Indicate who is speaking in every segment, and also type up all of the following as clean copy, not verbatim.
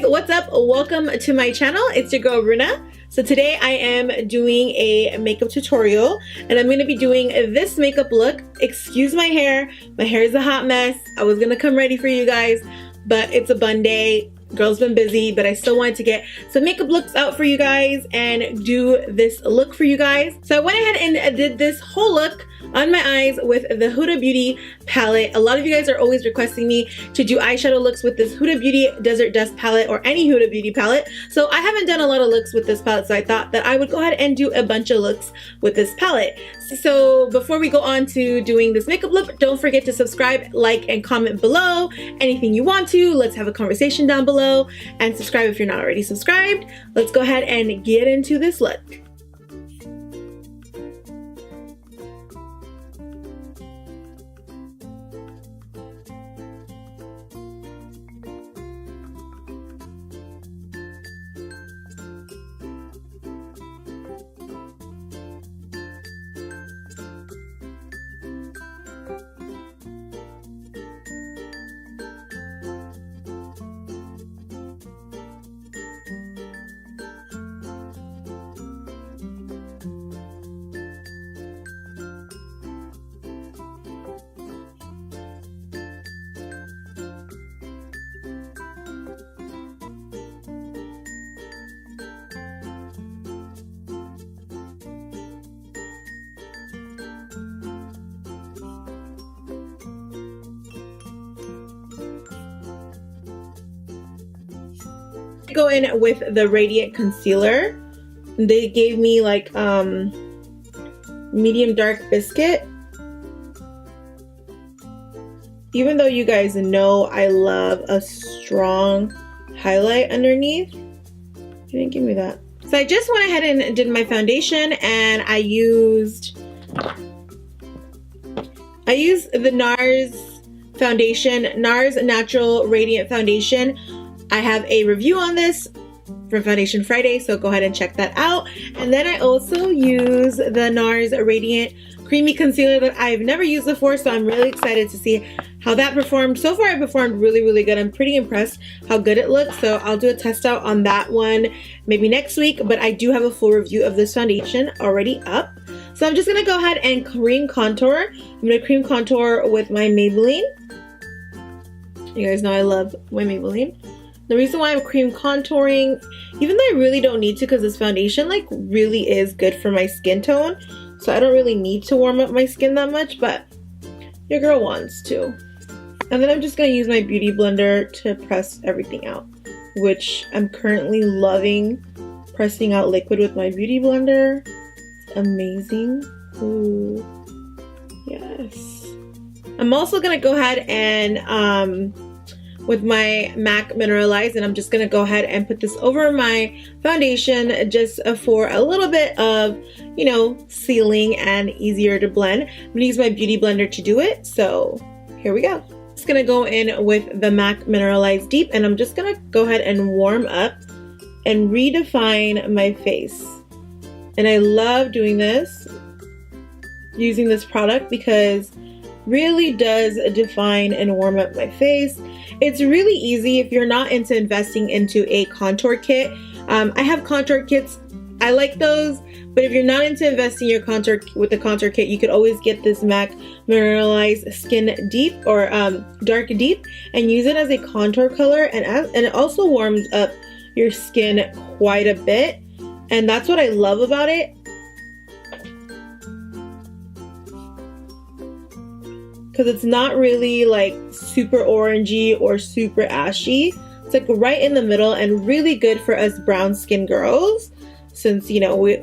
Speaker 1: guys, what's up? Welcome to my channel. It's your girl Runa. So today I am doing a makeup tutorial and I'm going to be doing this makeup look. Excuse my hair is a hot mess. I was going to come ready for you guys, but it's a bun day. Girl's been busy, but I still wanted to get some makeup looks out for you guys and do this look for you guys. So I went ahead and did this whole look on my eyes with the Huda Beauty palette. A lot of you guys are always requesting me to do eyeshadow looks with this Huda Beauty Desert Dust palette or any Huda Beauty palette. So I haven't done a lot of looks with this palette, so I thought that I would go ahead and do a bunch of looks with this palette. So before we go on to doing this makeup look, don't forget to subscribe, like, and comment below anything you want to. Let's have a conversation down below and subscribe if you're not already subscribed. Let's go ahead and get into this look. Go in with the Radiant Concealer. They gave me like medium dark biscuit. Even though you guys know I love a strong highlight underneath, you didn't give me that. So I just went ahead and did my foundation, and I used the NARS foundation, NARS Natural Radiant Foundation. I have a review on this from Foundation Friday, so go ahead and check that out. And then I also use the NARS Radiant Creamy Concealer that I've never used before, so I'm really excited to see how that performed. So far it performed really, really good. I'm pretty impressed how good it looks, so I'll do a test out on that one maybe next week, but I do have a full review of this foundation already up. So I'm just going to go ahead and cream contour. I'm going to cream contour with my Maybelline. You guys know I love my Maybelline. The reason why I'm cream contouring, even though I really don't need to because this foundation like really is good for my skin tone, so I don't really need to warm up my skin that much, but your girl wants to. And then I'm just going to use my beauty blender to press everything out, which I'm currently loving pressing out liquid with my beauty blender. It's amazing. Ooh, yes. I'm also going to go ahead and with my MAC Mineralize, and I'm just gonna go ahead and put this over my foundation just for a little bit of, you know, sealing and easier to blend. I'm gonna use my beauty blender to do it, so here we go. Just gonna go in with the MAC Mineralize Deep, and I'm just gonna go ahead and warm up and redefine my face. And I love doing this, using this product, because really does define and warm up my face. It's really easy if you're not into investing into a contour kit. I have contour kits. I like those, but if you're not into investing your contour with the contour kit, you could always get this MAC Mineralize Skin Deep or Dark Deep and use it as a contour color, and it also warms up your skin quite a bit, and that's what I love about it. Because it's not really like super orangey or super ashy. It's like right in the middle and really good for us brown skin girls, since, you know, we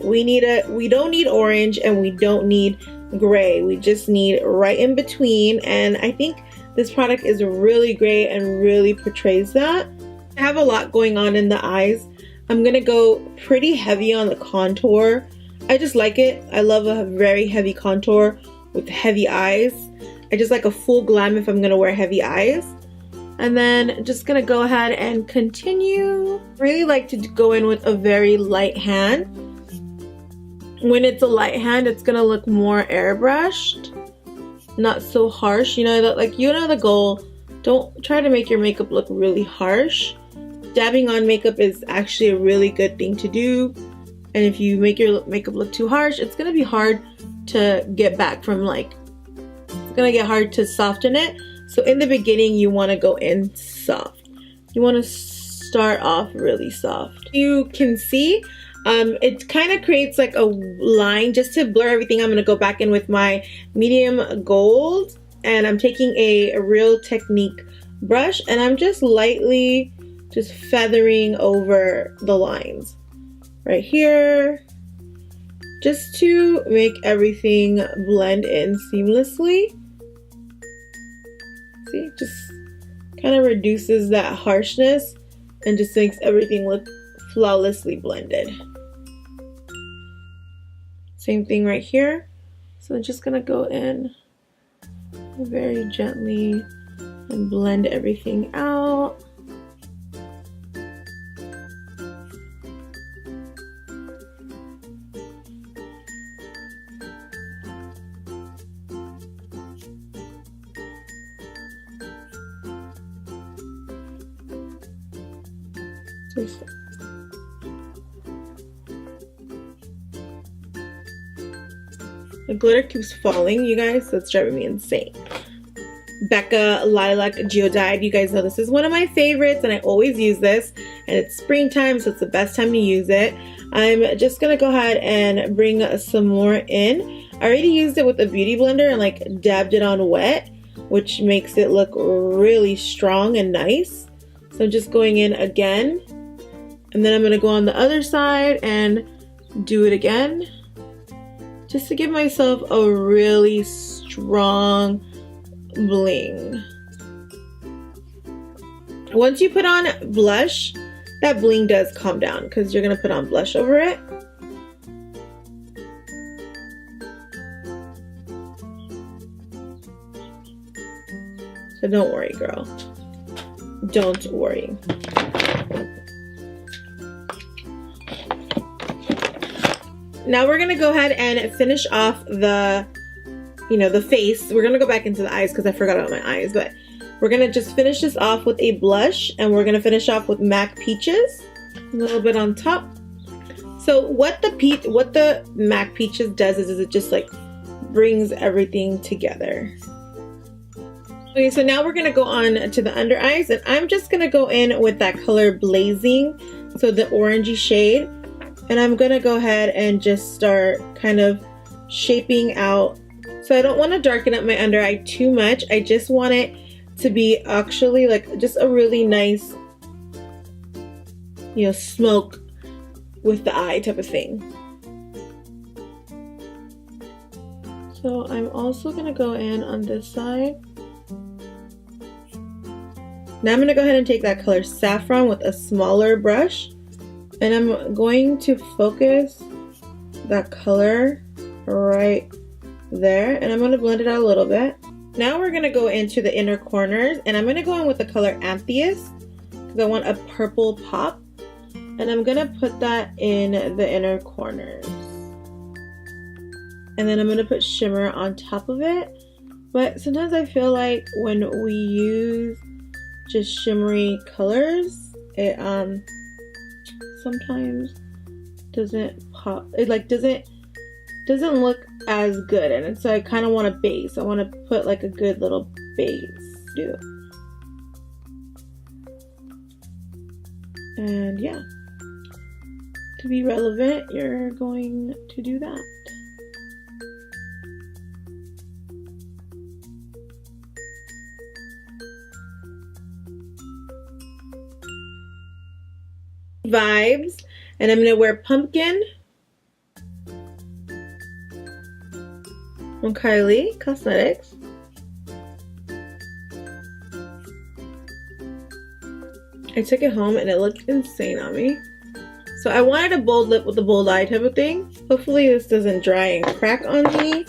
Speaker 1: don't need orange and we don't need gray. We just need right in between, and I think this product is really great and really portrays that. I have a lot going on in the eyes. I'm gonna go pretty heavy on the contour. I just like it. I love a very heavy contour with heavy eyes. I just like a full glam if I'm gonna wear heavy eyes. And then just gonna go ahead and continue. Really like to go in with a very light hand. When it's a light hand, it's gonna look more airbrushed, not so harsh. You know that, like, you know the goal. Don't try to make your makeup look really harsh. dabbing on makeup is actually a really good thing to do. And if you make your makeup look too harsh, it's gonna be hard to get back from, like, it's gonna get hard to soften it. So in the beginning, you wanna go in soft. You wanna start off really soft. You can see it kind of creates like a line. Just to blur everything, I'm gonna go back in with my medium gold, and I'm taking a Real Technique brush, and I'm just lightly just feathering over the lines right here, just to make everything blend in seamlessly. See, just kind of reduces that harshness and just makes everything look flawlessly blended. Same thing right here. So I'm just gonna go in very gently and blend everything out. The glitter keeps falling, you guys, so it's driving me insane. Becca Lilac Geodyed. You guys know this is one of my favorites, and I always use this, and it's springtime, so it's the best time to use it. I'm just gonna go ahead and bring some more in. I already used it with a beauty blender and like dabbed it on wet, which makes it look really strong and nice. So I'm just going in again, and then I'm gonna go on the other side and do it again, just to give myself a really strong bling. Once you put on blush, that bling does calm down because you're gonna put on blush over it. So don't worry, girl. Don't worry. Now we're gonna go ahead and finish off the, the face. We're gonna go back into the eyes because I forgot about my eyes, but we're gonna just finish this off with a blush, and we're gonna finish off with MAC Peaches, a little bit on top. So what the MAC Peaches does is it just like brings everything together. Okay, so now we're gonna go on to the under eyes, and I'm just gonna go in with that color Blazing, so the orangey shade. And I'm gonna go ahead and just start kind of shaping out. So I don't want to darken up my under eye too much. I just want it to be actually like just a really nice, smoke with the eye type of thing. So I'm also gonna go in on this side. Now I'm gonna go ahead and take that color Saffron with a smaller brush. And I'm going to focus that color right there, and I'm going to blend it out a little bit. Now we're going to go into the inner corners, and I'm going to go in with the color Amethyst because I want a purple pop, and I'm going to put that in the inner corners. And then I'm going to put shimmer on top of it, but sometimes I feel like when we use just shimmery colors, it sometimes doesn't pop. It like doesn't look as good, and so I kind of want a base. I want to put like a good little base too. And yeah, to be relevant, you're going to do that. Vibes, and I'm gonna wear Pumpkin on Kylie Cosmetics. I took it home and it looked insane on me. So I wanted a bold lip with a bold eye type of thing. Hopefully this doesn't dry and crack on me.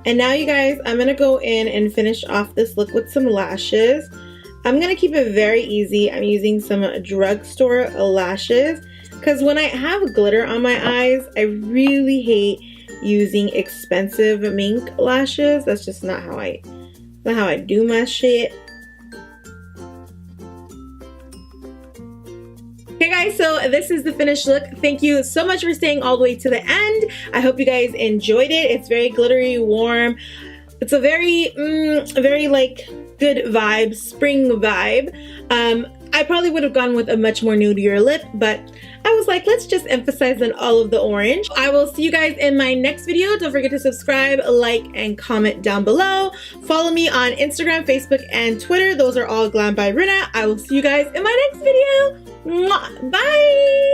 Speaker 1: And now you guys, I'm gonna go in and finish off this look with some lashes. I'm gonna keep it very easy. I'm using some drugstore lashes because when I have glitter on my eyes, I really hate using expensive mink lashes. That's just not how I do my shit. Okay guys, so this is the finished look. Thank you so much for staying all the way to the end. I hope you guys enjoyed it. It's very glittery, warm. It's a very like good vibe, spring vibe. I probably would have gone with a much more nudier lip, but I was like, let's just emphasize on all of the orange. I will see you guys in my next video. Don't forget to subscribe, like, and comment down below. Follow me on Instagram, Facebook, and Twitter. Those are all Glam by Rina. I will see you guys in my next video. Mwah! Bye!